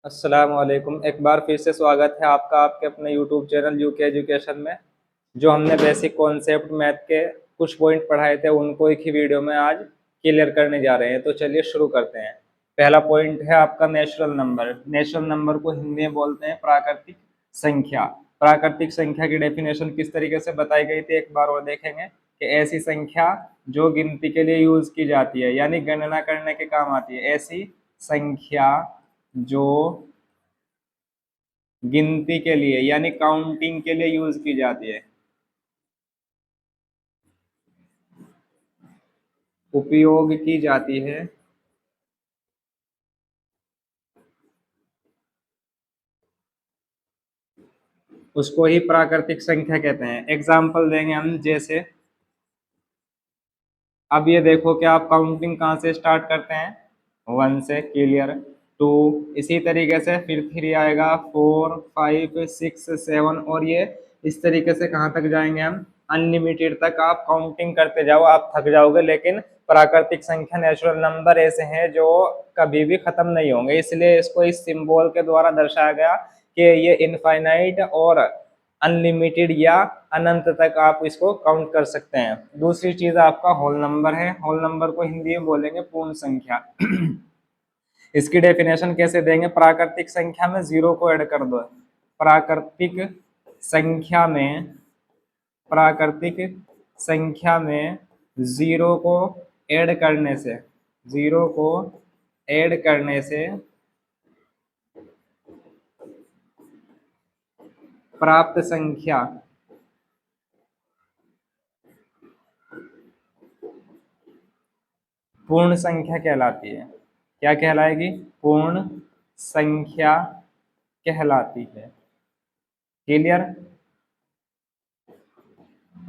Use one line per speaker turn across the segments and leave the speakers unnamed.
अस्सलाम वालेकुम। एक बार फिर से स्वागत है आपका आपके अपने यूट्यूब चैनल यूके एजुकेशन में। जो हमने बेसिक कॉन्सेप्ट मैथ के कुछ पॉइंट पढ़ाए थे उनको एक ही वीडियो में आज क्लियर करने जा रहे हैं। तो चलिए शुरू करते हैं। पहला पॉइंट है आपका नेचुरल नंबर। नेचुरल नंबर को हिंदी में बोलते हैं प्राकृतिक संख्या। प्राकृतिक संख्या की डेफिनेशन किस तरीके से बताई गई थी एक बार और देखेंगे कि ऐसी संख्या जो गिनती के लिए यूज की जाती है यानी गणना करने के काम आती है। ऐसी संख्या जो गिनती के लिए यानी काउंटिंग के लिए यूज की जाती है, उपयोग की जाती है, उसको ही प्राकृतिक संख्या कहते हैं। एग्जाम्पल देंगे हम, जैसे अब ये देखो कि आप काउंटिंग कहाँ से स्टार्ट करते हैं, वन से, क्लियर, टू, इसी तरीके से फिर थ्री आएगा, फोर, फाइव, सिक्स, सेवन, और ये इस तरीके से कहाँ तक जाएंगे हम, अनलिमिटेड तक आप काउंटिंग करते जाओ, आप थक जाओगे। लेकिन प्राकृतिक संख्या, नेचुरल नंबर ऐसे हैं जो कभी भी खत्म नहीं होंगे, इसलिए इसको इस सिंबल के द्वारा दर्शाया गया कि ये इनफाइनाइट और अनलिमिटेड या अनंत तक आप इसको काउंट कर सकते हैं। दूसरी चीज आपका होल नंबर है। होल नंबर को हिंदी में बोलेंगे पूर्ण संख्या। इसकी डेफिनेशन कैसे देंगे, प्राकृतिक संख्या में जीरो को ऐड कर दो। प्राकृतिक संख्या में प्राकृतिक संख्या में जीरो को ऐड करने से, जीरो को ऐड करने से प्राप्त संख्या पूर्ण संख्या कहलाती है। क्या कहलाएगी, पूर्ण संख्या कहलाती है। क्लियर।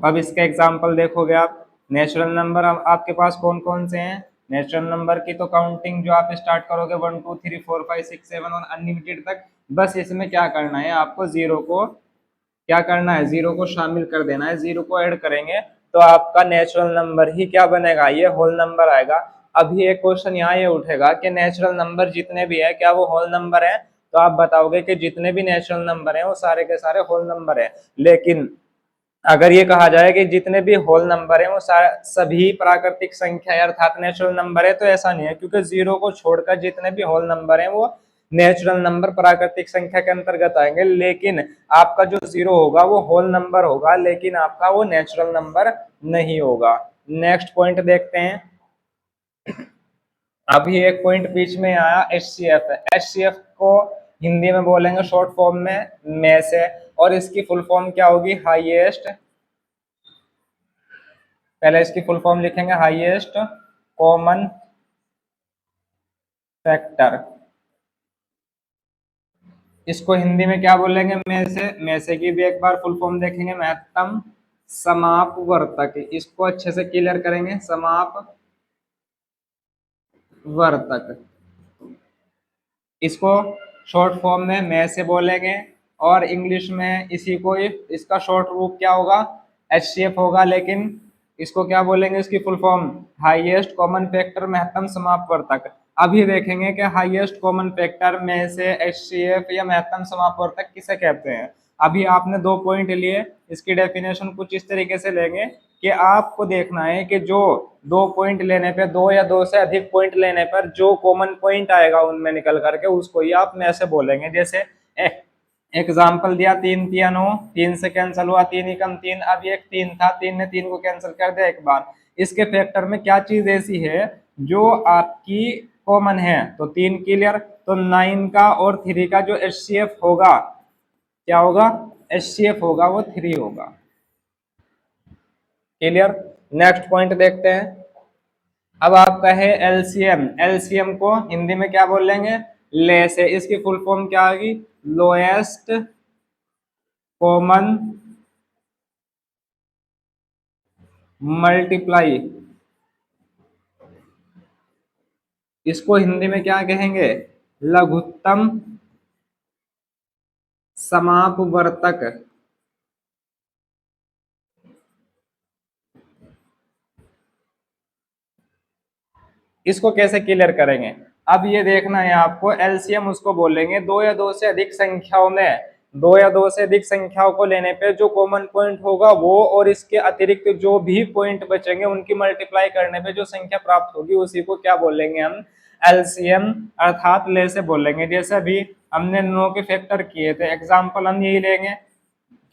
अब इसके एग्जाम्पल देखोगे आप। नेचुरल नंबर आपके पास कौन कौन से हैं, नेचुरल नंबर की तो काउंटिंग जो आप स्टार्ट करोगे 1 2 3 4 5 6 7 और अनलिमिटेड तक, बस इसमें क्या करना है आपको, जीरो को क्या करना है, जीरो को शामिल कर देना है। जीरो को ऐड करेंगे तो आपका नेचुरल नंबर ही क्या बनेगा, ये होल नंबर आएगा। अभी एक क्वेश्चन यहाँ ये उठेगा कि नेचुरल नंबर जितने भी है क्या वो होल नंबर है, तो आप बताओगे कि जितने भी नेचुरल नंबर है वो सारे के सारे होल नंबर है। लेकिन अगर ये कहा जाए कि जितने भी होल नंबर है वो सभी प्राकृतिक संख्या अर्थात नेचुरल नंबर है, तो ऐसा नहीं है, क्योंकि जीरो को छोड़कर जितने भी होल नंबर है वो नेचुरल नंबर प्राकृतिक संख्या के अंतर्गत आएंगे। लेकिन आपका जो जीरो होगा वो होल नंबर होगा, लेकिन आपका वो नेचुरल नंबर नहीं होगा। नेक्स्ट पॉइंट देखते हैं। अभी एक पॉइंट बीच में आया, एचसीएफ। एचसीएफ को हिंदी में बोलेंगे शॉर्ट फॉर्म में से, और इसकी फुल फॉर्म क्या होगी, हाईएस्ट, पहले इसकी फुल फॉर्म लिखेंगे, हाईएस्ट कॉमन फैक्टर। इसको हिंदी में क्या बोलेंगे, में से की भी एक बार फुल फॉर्म देखेंगे, महत्तम समापवर्तक। इसको अच्छे से क्लियर करेंगे, समापवर्तक। इसको शॉर्ट फॉर्म में से बोलेंगे, और इंग्लिश में इसी को इसका शॉर्ट रूप क्या होगा, एचसीएफ होगा। लेकिन इसको क्या बोलेंगे, इसकी full form highest common factor महत्तम समापवर्तक। अभी देखेंगे कि हाईएस्ट कॉमन फैक्टर में से, एचसीएफ या महत्तम समापवर्तक किसे कहते हैं। अभी आपने दो पॉइंट लिए, इसकी डेफिनेशन कुछ इस तरीके से लेंगे कि आपको देखना है कि जो दो पॉइंट लेने पे, दो या दो से अधिक पॉइंट लेने पर जो कॉमन पॉइंट आएगा उनमें निकल करके उसको ही आप में से बोलेंगे। जैसे एग्जाम्पल दिया, तीन तिया नौ, तीन से कैंसिल हुआ, तीन ही कम तीन। अब एक तीन था, तीन ने तीन को कैंसिल कर दिया एक बार। इसके फैक्टर में क्या चीज ऐसी है जो आपकी कॉमन है, तो तीन क्लियर। तो नाइन का और थ्री का जो एचसीएफ होगा, क्या होगा, एचसीएफ होगा वो थ्री होगा। क्लियर। नेक्स्ट पॉइंट देखते हैं। अब आपका है एलसीएम। एलसीएम को हिंदी में क्या बोलेंगे, लेस है। इसकी फुल फॉर्म क्या होगी, लोएस्ट कॉमन मल्टीप्लाई। इसको हिंदी में क्या कहेंगे, लघुत्तम समापवर्तक। इसको कैसे क्लियर करेंगे, अब ये देखना है आपको, एलसीएम उसको बोलेंगे दो या दो से अधिक संख्याओं में, दो या दो से अधिक संख्याओं को लेने पे जो कॉमन पॉइंट होगा वो, और इसके अतिरिक्त जो भी पॉइंट बचेंगे उनकी मल्टीप्लाई करने पे जो संख्या प्राप्त होगी उसी को क्या बोलेंगे हम, एलसीएम अर्थात ले से बोलेंगे। जैसे अभी हमने नो के फैक्टर किए थे, एग्जाम्पल हम यही लेंगे,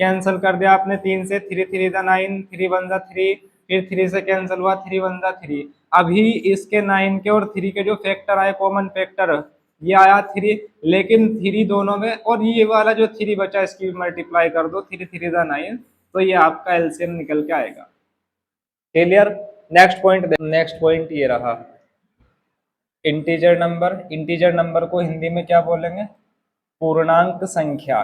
कैंसिल कर दिया आपने, 3 से 3 3 9, 3 1 3, फिर 3 से कैंसिल हुआ, 3 1 3। अभी इसके 9 के और 3 के जो फैक्टर आए कॉमन फैक्टर, ये आया 3, लेकिन 3 दोनों में, और ये वाला जो 3 बचा इसकी मल्टीप्लाई कर दो, 3 3 9, तो ये आपका एलसीएम निकल के आएगा। Clear. Next point, next point ये रहा इंटीजर नंबर। इंटीजर नंबर को हिंदी में क्या बोलेंगे, पूर्णांक संख्या।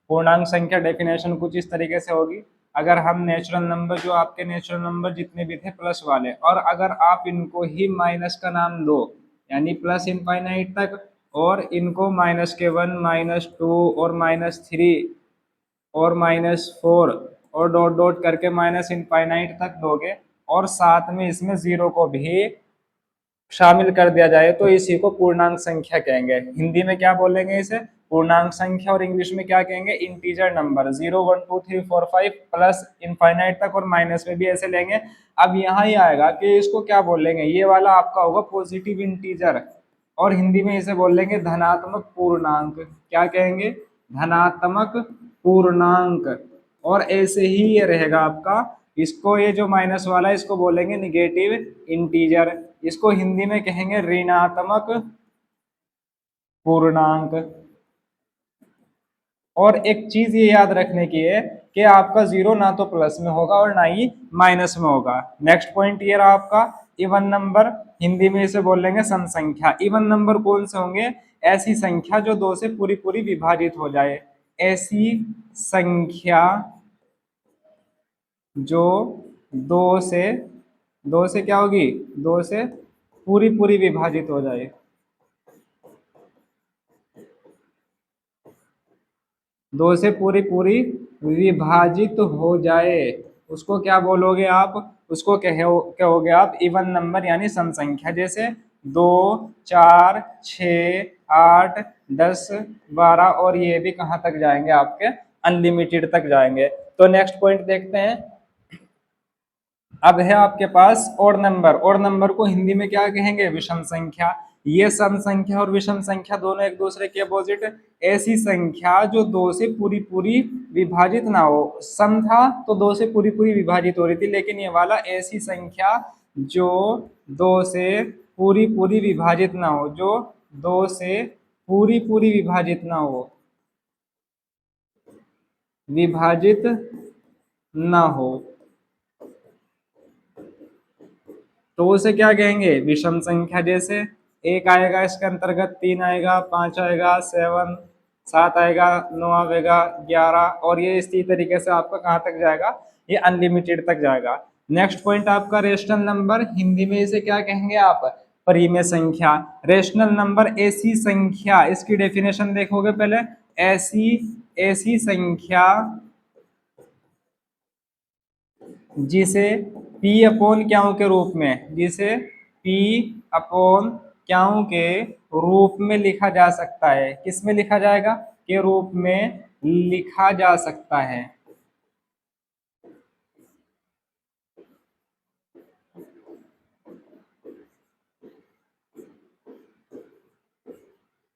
पूर्णांक संख्या डेफिनेशन कुछ इस तरीके से होगी, अगर हम नेचुरल नंबर, जो आपके नेचुरल नंबर जितने भी थे प्लस वाले, और अगर आप इनको ही माइनस का नाम दो, यानी प्लस इनफाइनाइट तक, और इनको -1 -2 और -3 और -4 और डॉट डॉट करके माइनस इनफाइनाइट तक दोगे, और साथ में इसमें जीरो को भी शामिल कर दिया जाए, तो इसी को पूर्णांक संख्या कहेंगे। हिंदी में क्या बोलेंगे इसे, पूर्णांक संख्या, और इंग्लिश में क्या कहेंगे, इंटीजर नंबर। 0 1 2 3 4 5 प्लस इनफाइनाइट तक, और माइनस में भी ऐसे लेंगे। अब यहाँ ही आएगा कि इसको क्या बोलेंगे, ये वाला आपका होगा पॉजिटिव इंटीजर, और हिंदी में इसे बोलेंगे धनात्मक पूर्णांक। क्या कहेंगे, धनात्मक पूर्णांक। और ऐसे ही ये रहेगा आपका, इसको ये जो माइनस वाला है इसको बोलेंगे निगेटिव इंटीजर, इसको हिंदी में कहेंगे ऋणात्मक पूर्णांक। और एक चीज ये याद रखने की है कि आपका जीरो ना तो प्लस में होगा और ना ही माइनस में होगा। नेक्स्ट पॉइंट ये रहा आपका इवन नंबर, हिंदी में इसे बोलेंगे सम संख्या। इवन नंबर कौन से होंगे, ऐसी संख्या जो दो से पूरी पूरी विभाजित हो जाए, ऐसी संख्या जो दो से क्या होगी, दो से पूरी पूरी विभाजित हो जाए, दो से पूरी पूरी विभाजित हो जाए, उसको क्या बोलोगे आप, उसको कहोगे आप इवन नंबर यानी सम संख्या। जैसे 2 4 6 8 10 12, और ये भी कहाँ तक जाएंगे आपके, अनलिमिटेड तक जाएंगे। तो नेक्स्ट पॉइंट देखते हैं। अब है आपके पास और नंबर, और नंबर को हिंदी में क्या कहेंगे, विषम संख्या। ये सम संख्या और विषम संख्या दोनों एक दूसरे के अपोजिट, ऐसी संख्या जो दो से पूरी पूरी विभाजित ना हो। सम था तो दो से पूरी पूरी विभाजित हो रही थी, लेकिन ये वाला ऐसी संख्या जो दो से पूरी पूरी विभाजित ना हो, जो दो से पूरी पूरी विभाजित ना हो, विभाजित ना हो, तो उसे क्या कहेंगे, विषम संख्या। जैसे एक आएगा इसके अंतर्गत, 3 आएगा, 5 आएगा, 7 आएगा, 9 आएगा, 11, और ये इसी तरीके से आपका कहाँ तक जाएगा, ये अनलिमिटेड तक जाएगा। नेक्स्ट पॉइंट आपका रेशनल नंबर, हिंदी में इसे क्या कहेंगे आप, परिमेय संख्या। रेशनल नंबर ऐसी संख्या, इसकी डेफिनेशन देखोगे पहले, ऐसी ऐसी संख्या जिसे P अपॉन क्यों के रूप में, जिसे P अपॉन क्यों के रूप में लिखा जा सकता है। किस में लिखा जाएगा, के रूप में लिखा जा सकता है।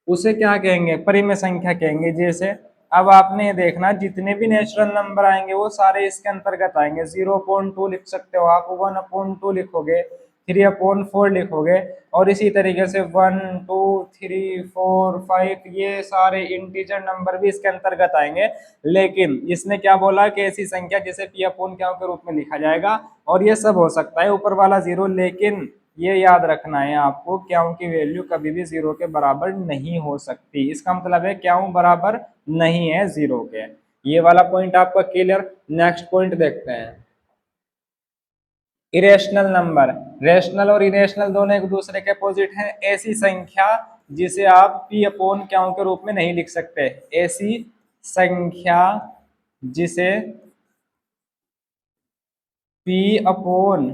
उसे क्या कहेंगे, परिमेय संख्या कहेंगे। जैसे अब आपने ये देखना, जितने भी नेचुरल नंबर आएंगे वो सारे इसके अंतर्गत आएंगे। 0.2 लिख सकते हो आप, 1/2 लिखोगे, 3/4 लिखोगे, और इसी तरीके से 1 2 3 4 5, ये सारे इंटीजर नंबर भी इसके अंतर्गत आएंगे। लेकिन इसने क्या बोला कि ऐसी संख्या जिसे P अपॉन क्या के रूप में लिखा जाएगा, और ये सब हो सकता है ऊपर वाला जीरो, लेकिन ये याद रखना है आपको, क्यों की वैल्यू कभी भी जीरो के बराबर नहीं हो सकती। इसका मतलब है क्यों बराबर नहीं है जीरो के। ये वाला पॉइंट आपका क्लियर। नेक्स्ट पॉइंट देखते हैं, इरेशनल नंबर। रेशनल और इरेशनल दोनों एक दूसरे के अपोजिट हैं। ऐसी संख्या जिसे आप P अपॉन क्यों के रूप में नहीं लिख सकते, ऐसी संख्या जिसे P अपॉन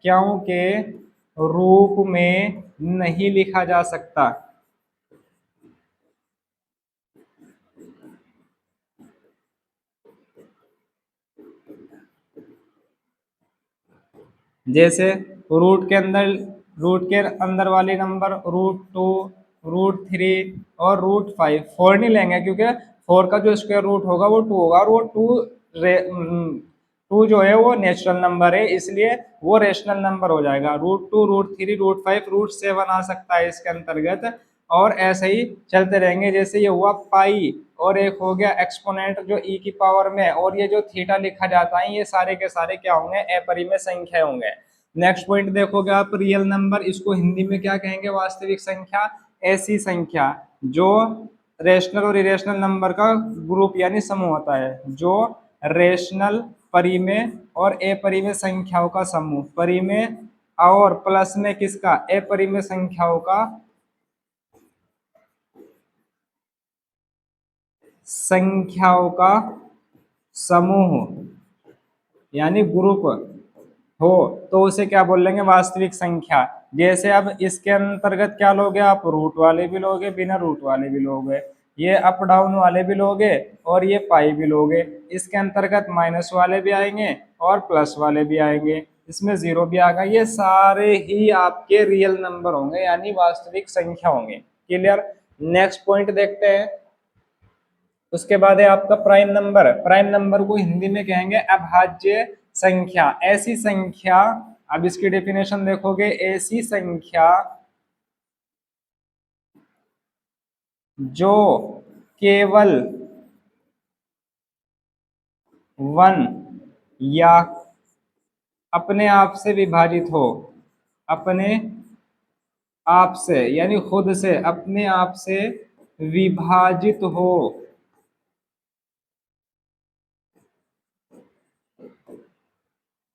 क्यों के रूप में नहीं लिखा जा सकता। जैसे रूट के अंदर वाले नंबर √2, √3 और √5 4 नहीं लेंगे, क्योंकि 4 का जो स्क्वायर रूट होगा वो 2 होगा, और वो 2 जो है वो नेचुरल नंबर है, इसलिए वो रेशनल नंबर हो जाएगा। √2, √3, √5, √7 आ सकता है इसके अंतर्गत, और ऐसे ही चलते रहेंगे। जैसे ये हुआ पाई, और एक हो गया एक्सपोनेंट जो ई की पावर में, और ये जो थीटा लिखा जाता है, ये सारे के सारे क्या होंगे, अपरिमेय संख्या होंगे। नेक्स्ट पॉइंट देखोगे आप, रियल नंबर, इसको हिंदी में क्या कहेंगे, वास्तविक संख्या। ऐसी संख्या जो रेशनल और इरेशनल नंबर का ग्रुप यानी समूह होता है, जो रेशनल, परिमेय और अपरिमेय संख्याओं का समूह, परिमेय और प्लस में किसका, अपरिमेय संख्याओं का समूह यानी ग्रुप हो, तो उसे क्या बोल लेंगे, वास्तविक संख्या। जैसे अब इसके अंतर्गत क्या लोगे आप, रूट वाले भी लोगे, बिना रूट वाले भी लोगे, ये अप डाउन वाले भी लोगे, और ये पाई भी लोगे। इसके अंतर्गत माइनस वाले भी आएंगे और प्लस वाले भी आएंगे, इसमें जीरो भी आएगा। ये सारे ही आपके रियल नंबर होंगे यानी वास्तविक संख्या होंगे। क्लियर। नेक्स्ट पॉइंट देखते हैं। उसके बाद है आपका प्राइम नंबर। प्राइम नंबर को हिंदी में कहेंगे अभाज्य संख्या। ऐसी संख्या, अब इसकी डेफिनेशन देखोगे, ऐसी संख्या जो केवल 1 या अपने आप से विभाजित हो, अपने आप से यानी खुद से, अपने आप से विभाजित हो,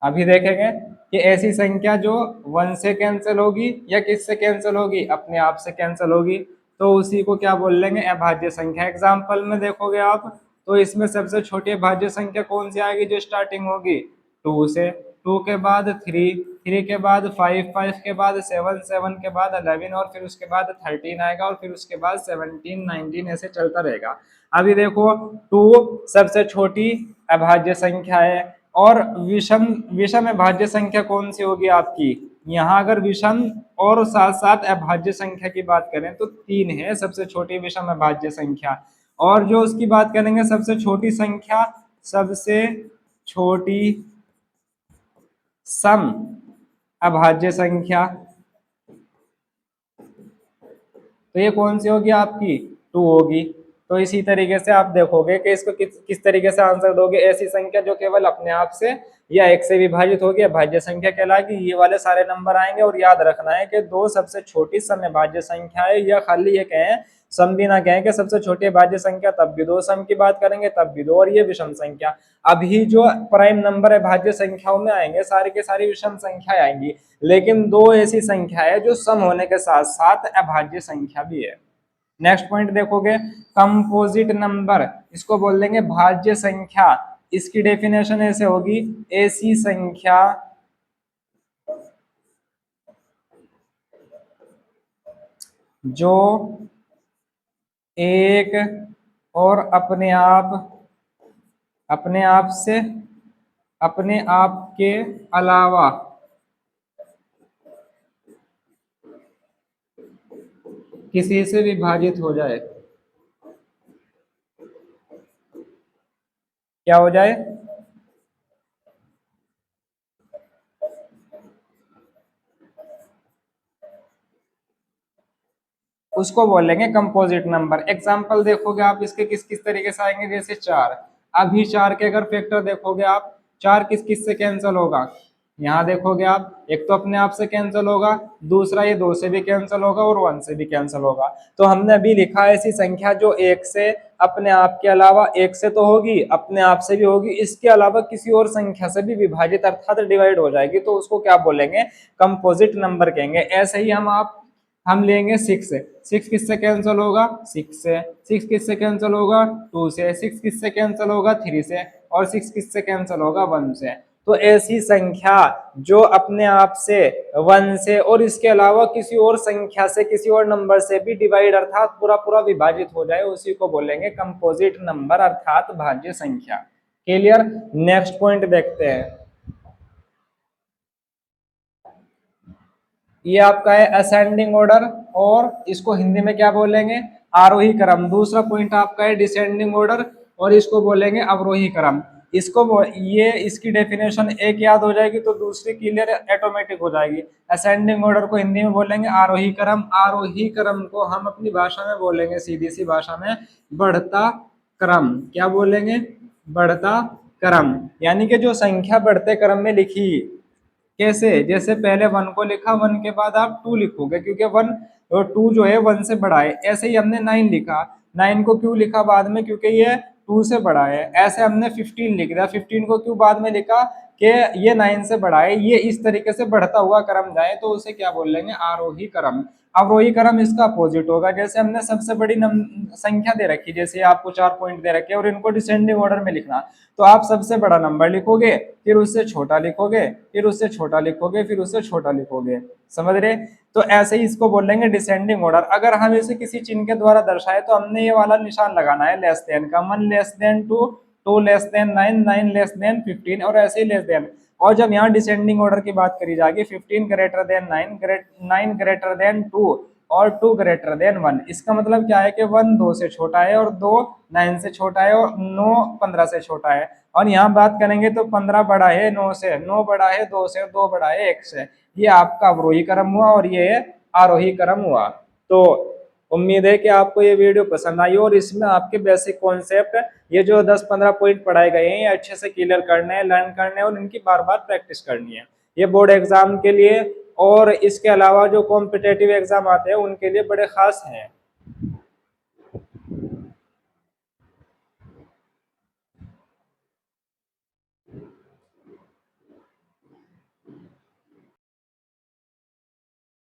अभी देखेंगे कि ऐसी संख्या जो 1 से कैंसिल होगी या किससे कैंसिल होगी, अपने आप से कैंसिल होगी, तो उसी को क्या बोल लेंगे, अभाज्य संख्या। एग्जाम्पल में देखोगे आप, तो इसमें सबसे छोटी अभाज्य संख्या कौन सी आएगी, जो स्टार्टिंग होगी 2 से, 2 के बाद 3, 3 के बाद 5, 5 के बाद 7, 7 के बाद 11, और फिर उसके बाद 13 आएगा, और फिर उसके बाद 17, 19, ऐसे चलता रहेगा। अभी देखो 2 सबसे छोटी अभाज्य संख्या है, और विषम विषम अभाज्य संख्या कौन सी होगी आपकी, यहाँ अगर विषम और साथ साथ अभाज्य संख्या की बात करें तो 3 है सबसे छोटी विषम अभाज्य संख्या। और जो उसकी बात करेंगे सबसे छोटी संख्या, सबसे छोटी सम अभाज्य संख्या, तो ये कौन सी होगी आपकी, 2 होगी। तो इसी तरीके से आप देखोगे कि इसको किस तरीके से आंसर दोगे, ऐसी संख्या जो केवल अपने आप से या 1 से विभाजित होगी, अभाज्य संख्या कहलाएगी। ये वाले सारे नंबर आएंगे, और याद रखना है कि 2 सबसे छोटी सम अभाज्य संख्या है, या खाली ये कहें, सम भी ना कहें कि सबसे छोटी अभाज्य संख्या, तब भी 2, सम की बात करेंगे तब भी 2, और ये विषम संख्या। अभी जो प्राइम नंबर अभाज्य संख्याओं में आएंगे, सारी के सारी विषम संख्या आएंगी, लेकिन 2 ऐसी संख्या है जो सम होने के साथ साथ अभाज्य संख्या भी है। नेक्स्ट पॉइंट देखोगे, कंपोजिट नंबर, इसको बोल देंगे भाज्य संख्या। इसकी डेफिनेशन ऐसे होगी, ऐसी संख्या जो एक और अपने आप से, अपने आप के अलावा किसी से विभाजित हो जाए। क्या हो जाए, उसको बोलेंगे कंपोजिट नंबर। एग्जाम्पल देखोगे आप इसके किस किस तरीके से आएंगे, जैसे 4। अभी 4 के अगर फैक्टर देखोगे आप, 4 किस किस से कैंसिल होगा, यहाँ देखोगे आप, एक तो अपने आप से कैंसिल होगा, दूसरा ये 2 से भी कैंसिल होगा, और 1 से भी कैंसिल होगा। तो हमने अभी लिखा है ऐसी संख्या जो 1 से, अपने आप के अलावा, 1 से तो होगी, अपने आप से भी होगी, इसके अलावा किसी और संख्या से भी विभाजित अर्थात डिवाइड हो जाएगी, तो उसको क्या बोलेंगे, कंपोजिट नंबर कहेंगे। ऐसे ही हम लेंगे 6 से, 6 किससे कैंसिल होगा, 6 से, 6 किससे कैंसिल होगा, 2 से, 6 किससे कैंसिल होगा, 3 से, और 6 किससे कैंसिल होगा, 1 से। तो ऐसी संख्या जो अपने आप से 1 से और इसके अलावा किसी और संख्या से, किसी और नंबर से भी डिवाइड अर्थात पूरा पूरा विभाजित हो जाए, उसी को बोलेंगे कंपोजिट नंबर अर्थात भाज्य संख्या। क्लियर। नेक्स्ट पॉइंट देखते हैं। ये आपका है असेंडिंग ऑर्डर, और इसको हिंदी में क्या बोलेंगे, आरोही क्रम। दूसरा पॉइंट आपका है डिसेंडिंग ऑर्डर, और इसको बोलेंगे अवरोही क्रम। ये इसकी डेफिनेशन एक याद हो जाएगी तो दूसरी क्लियर ऑटोमेटिक हो जाएगी। असेंडिंग ऑर्डर को हिंदी में बोलेंगे आरोही क्रम, आरोही क्रम को हम अपनी भाषा में बोलेंगे, सीधी सी भाषा में, बढ़ता क्रम। क्या बोलेंगे, बढ़ता क्रम। यानी कि जो संख्या बढ़ते क्रम में लिखी, कैसे, जैसे पहले 1 को लिखा, 1 के बाद आप 2 लिखोगे क्योंकि 1 और 2 जो है 1 से बड़ा है। ऐसे ही हमने 9 लिखा, 9 को क्यों लिखा बाद में, क्योंकि ये 2 से बड़ा है। ऐसे हमने 15 लिख दिया, 15 को क्यों बाद में लिखा कि ये 9 से बड़ा है। ये इस तरीके से बढ़ता हुआ क्रम जाए तो उसे क्या बोल लेंगे, आरोही क्रम। अवरोही क्रम इसका अपोजिट होगा। जैसे हमने सबसे बड़ी संख्या दे रखी, जैसे आपको 4 पॉइंट दे रखे और इनको डिसेंडिंग ऑर्डर में लिखना, तो आप सबसे बड़ा नंबर लिखोगे, फिर उससे छोटा लिखोगे, फिर उससे छोटा लिखोगे, फिर उससे छोटा लिखोगे। समझ रहे। तो ऐसे ही इसको बोल लेंगे डिसेंडिंग ऑर्डर। अगर हम इसे किसी चिन्ह के द्वारा दर्शाए तो हमने ये वाला निशान लगाना है लेस देन का, 1 less than 2, 2 less than 9, 9 less than 15, और ऐसे ही लेस देन। और जब यहाँ डिसेंडिंग ऑर्डर की बात करी जाएगी, 15 ग्रेटर देन 9, 9 ग्रेटर देन 2 और 2 ग्रेटर देन 1। इसका मतलब क्या है कि 1 2 से छोटा है और 2 9 से छोटा है और 9 15 से छोटा है। और यहाँ बात करेंगे तो 15 बड़ा है 9 से, 9 बड़ा है 2 से, 2 बड़ा है 1 से। ये आपका अवरोही क्रम हुआ और ये आरोही क्रम हुआ। तो उम्मीद है कि आपको ये वीडियो पसंद आई और इसमें आपके बेसिक कॉन्सेप्ट, ये जो 10-15 पॉइंट पढ़ाए गए हैं, ये अच्छे से क्लियर करने हैं, लर्न करने हैं और इनकी बार बार प्रैक्टिस करनी है। ये बोर्ड एग्जाम के लिए और इसके अलावा जो कॉम्पिटेटिव एग्जाम आते हैं उनके लिए बड़े खास हैं।